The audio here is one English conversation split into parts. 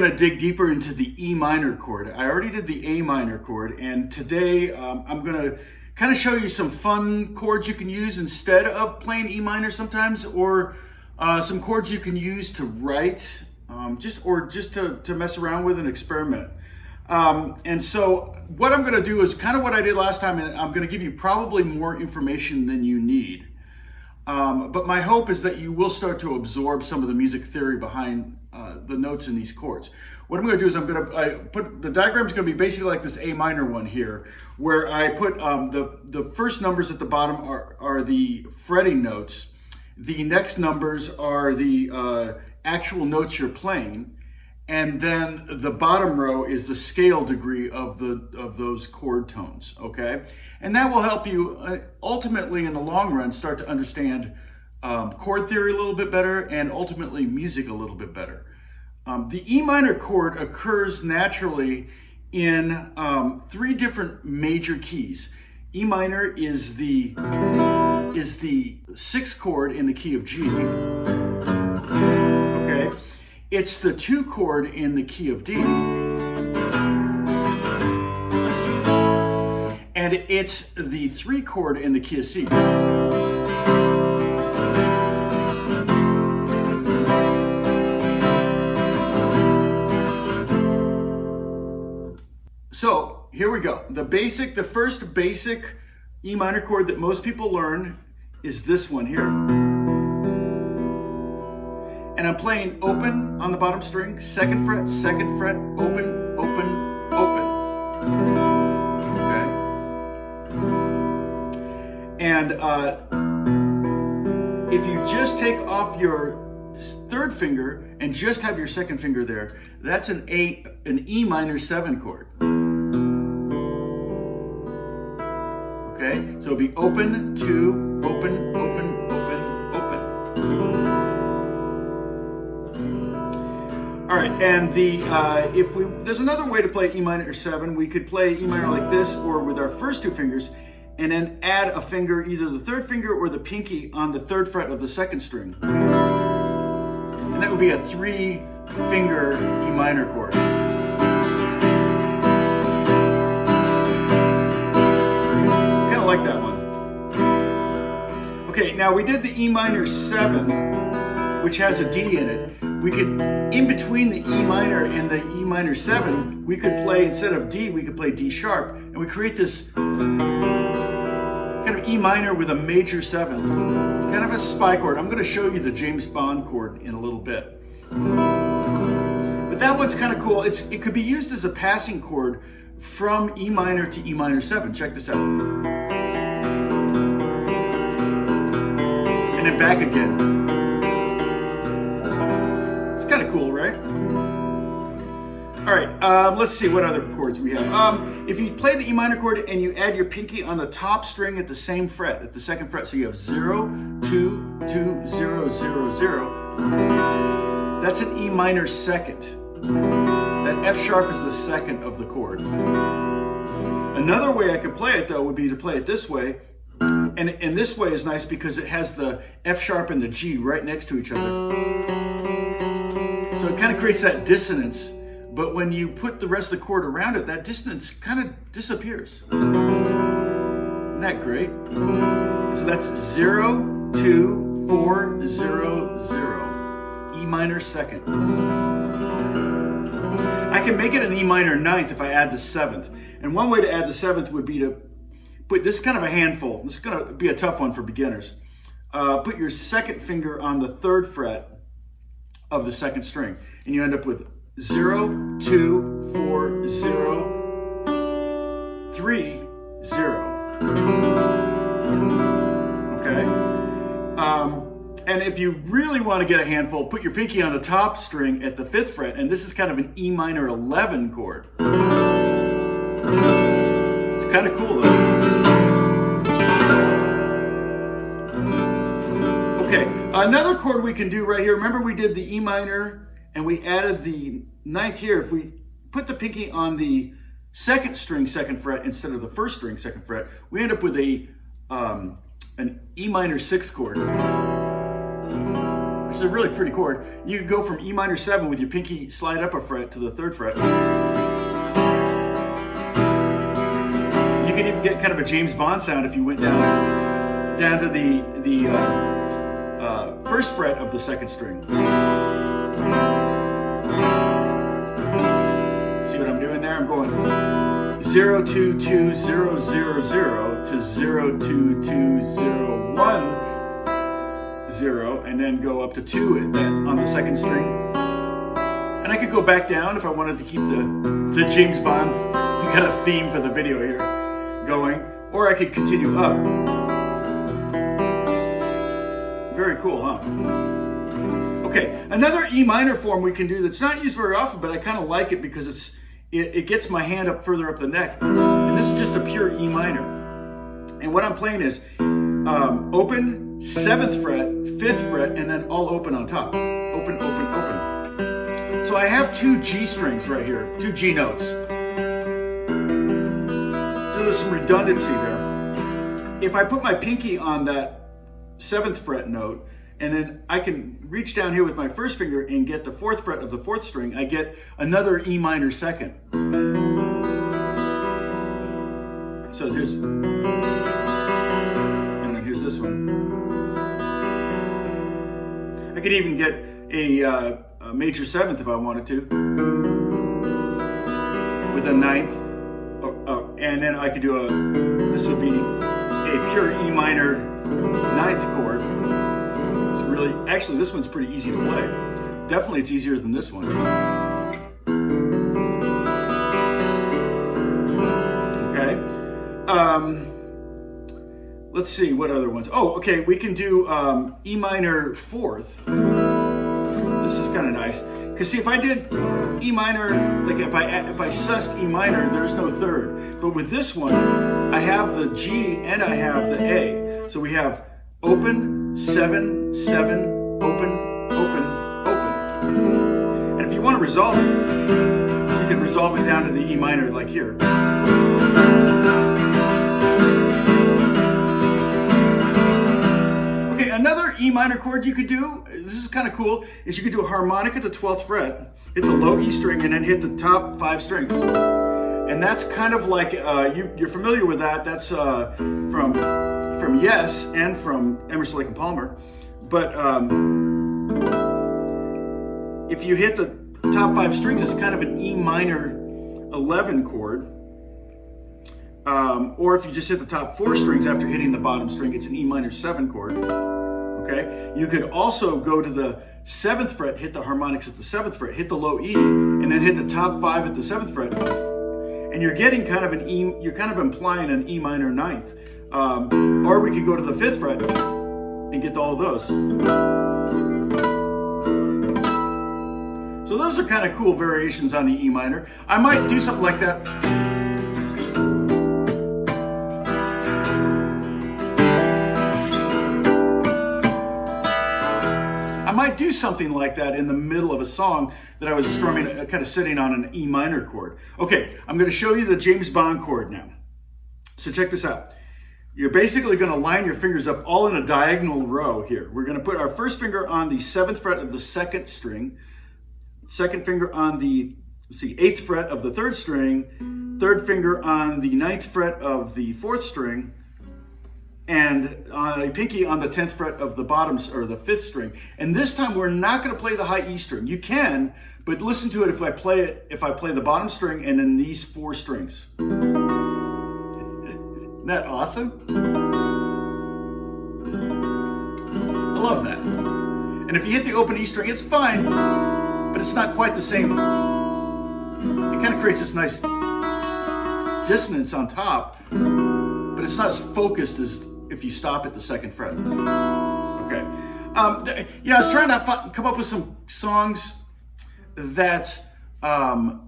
going to dig deeper into the E minor chord. I already did the A minor chord, and today I'm going to kind of show you some fun chords you can use instead of playing E minor sometimes, or some chords you can use to write, just to mess around with and experiment. And so what I'm going to do is kind of what I did last time, and I'm going to give you probably more information than you need. But my hope is that you will start to absorb some of the music theory behind the notes in these chords. What I'm going to do is the diagram is going to be basically like this A minor one here, where I put the first numbers at the bottom are the fretting notes. The next numbers are the actual notes you're playing. And then the bottom row is the scale degree of those chord tones, okay? And that will help you ultimately in the long run start to understand chord theory a little bit better, and ultimately music a little bit better. The E minor chord occurs naturally in 3 different major keys. E minor is the 6th chord in the key of G, okay? It's the 2 chord in the key of D, and it's the 3 chord in the key of C. So here we go. The first basic E minor chord that most people learn is this one here. And I'm playing open on the bottom string, 2nd fret, 2nd fret, open, open, open. Okay? And if you just take off your 3rd finger and just have your 2nd finger there, that's an E minor 7 chord. Okay? So it'll be open, 2, open, open, open, open. All right, and there's another way to play E minor 7. We could play E minor like this, or with our first 2 fingers, and then add a finger, either the 3rd finger or the pinky, on the 3rd fret of the 2nd string. And that would be a 3-finger E minor chord. Kind of like that one. Okay, now we did the E minor 7, which has a D in it. We could, in between the E minor and the E minor 7, we could play, instead of D, we could play D sharp, and we create this kind of E minor with a major 7th. It's kind of a spy chord. I'm going to show you the James Bond chord in a little bit. But that one's kind of cool. It could be used as a passing chord from E minor to E minor 7. Check this out. And then back again. Kind of cool, right? All right, let's see what other chords we have. If you play the E minor chord and you add your pinky on the top string at the same fret, at the 2nd fret, so you have 0, 2, 2, 0, 0, 0, that's an E minor 2nd. That F sharp is the 2nd of the chord. Another way I could play it, though, would be to play it this way. And this way is nice because it has the F sharp and the G right next to each other. So it kind of creates that dissonance, but when you put the rest of the chord around it, that dissonance kind of disappears. Isn't that great? So that's 0, 2, 4, 0, 0. E minor 2nd. I can make it an E minor 9th if I add the 7th. And one way to add the 7th would be to put, this is kind of a handful. This is going to be a tough one for beginners. Put your 2nd finger on the 3rd fret of the 2nd string, and you end up with 0, 2, 4, 0, 3, 0. Okay? And if you really want to get a handful, put your pinky on the top string at the 5th fret, and this is kind of an E minor 11 chord. It's kind of cool, though. Okay, another chord we can do right here. Remember we did the E minor and we added the 9th here. If we put the pinky on the 2nd string 2nd fret instead of the 1st string 2nd fret, we end up with an E minor 6th chord. Which is a really pretty chord. You could go from E minor 7 with your pinky slide up a fret to the 3rd fret. You could even get kind of a James Bond sound if you went down to the 1st fret of the 2nd string. See what I'm doing there? I'm going 0 2 2 0 0 0 to 0 2 2 0 1 0, and then go up to 2 on the 2nd string. And I could go back down if I wanted to keep the James Bond kind of theme for the video here going, or I could continue up. Very cool, huh? Okay, another E minor form we can do that's not used very often, but I kind of like it because it gets my hand up further up the neck. And this is just a pure E minor. And what I'm playing is open, 7th fret, 5th fret, and then all open on top. Open, open, open. So I have 2 G strings right here, 2 G notes. So there's some redundancy there. If I put my pinky on that 7th fret note, and then I can reach down here with my 1st finger and get the 4th fret of the 4th string, I get another E minor 2nd. So there's, and then here's this one. I could even get a major 7th if I wanted to, with a 9th, and then I could do this would be a pure E minor 9th chord. It's really, actually this one's pretty easy to play. Definitely it's easier than this one. Okay. Let's see, what other ones? Oh, okay, we can do E minor 4th. This is kind of nice. Because see, if I did E minor, like if I sussed E minor, there's no 3rd. But with this one, I have the G and I have the A. So we have open, 7, 7, open, open, open. And if you want to resolve it, you can resolve it down to the E minor like here. Okay, another E minor chord you could do, this is kind of cool, is you could do a harmonic at the 12th fret, hit the low E string, and then hit the top 5 strings. And that's kind of like, you're familiar with that, that's from Yes and from Emerson, Lake and Palmer. But if you hit the top 5 strings, it's kind of an E minor 11 chord. Or if you just hit the top 4 strings after hitting the bottom string, it's an E minor 7 chord. Okay. You could also go to the 7th fret, hit the harmonics at the 7th fret, hit the low E, and then hit the top 5 at the 7th fret. And you're getting kind of you're kind of implying an E minor 9th. Or we could go to the 5th fret and get all those. So those are kind of cool variations on the E minor. I might do something like that. I might do something like that in the middle of a song that I was strumming, kind of sitting on an E minor chord. Okay, I'm going to show you the James Bond chord now. So check this out. You're basically going to line your fingers up all in a diagonal row here. We're going to put our 1st finger on the 7th fret of the 2nd string, 2nd finger on the 8th fret of the 3rd string, 3rd finger on the 9th fret of the 4th string, and a pinky on the 10th fret of the bottom or the 5th string. And this time we're not going to play the high E string. You can, but listen to it if I play the bottom string and then these 4 strings. Isn't that awesome? I love that. And if you hit the open E string, it's fine, but it's not quite the same. It kind of creates this nice dissonance on top, but it's not as focused as if you stop at the 2nd fret. Okay. I was trying to come up with some songs that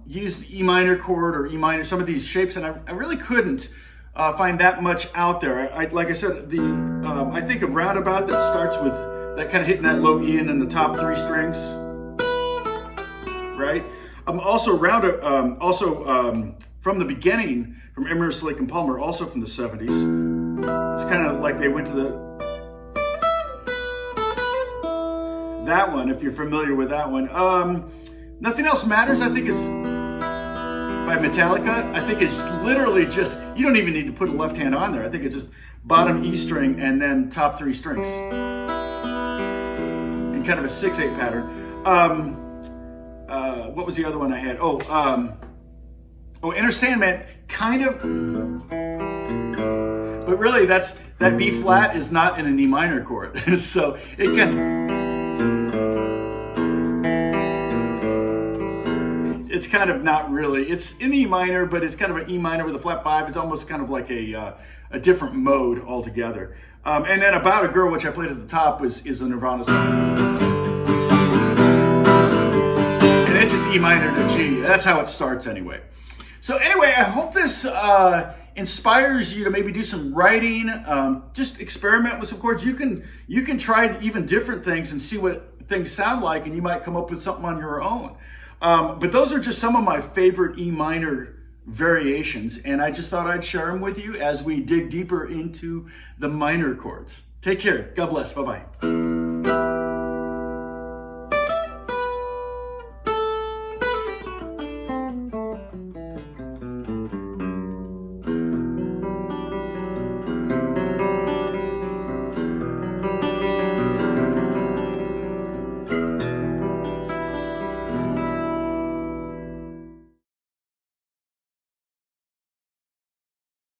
use the E minor chord or E minor, some of these shapes, and I really couldn't find that much out there. Like I said, I think of Roundabout that starts with that kind of hitting that low E and then the top 3 strings, right? Also from the beginning, from Emerson, Lake and Palmer, also from the 70s. It's kind of like they went to that one, if you're familiar with that one. Nothing Else Matters, I think, is by Metallica. I think it's literally just, you don't even need to put a left hand on there. I think it's just bottom E string and then top 3 strings in kind of a 6/8 pattern. What was the other one I had? Enter Sandman, kind of, but really that B flat is not in an E minor chord. So it can, it's kind of not really, it's in E minor, but it's kind of an E minor with a flat 5. It's almost kind of like a different mode altogether. And then About a Girl, which I played at the top, is a Nirvana song. And it's just E minor to G. That's how it starts anyway. So anyway, I hope this inspires you to maybe do some writing. Just experiment with some chords. You can try even different things and see what things sound like, and you might come up with something on your own. But those are just some of my favorite E minor variations, and I just thought I'd share them with you as we dig deeper into the minor chords. Take care. God bless. Bye-bye.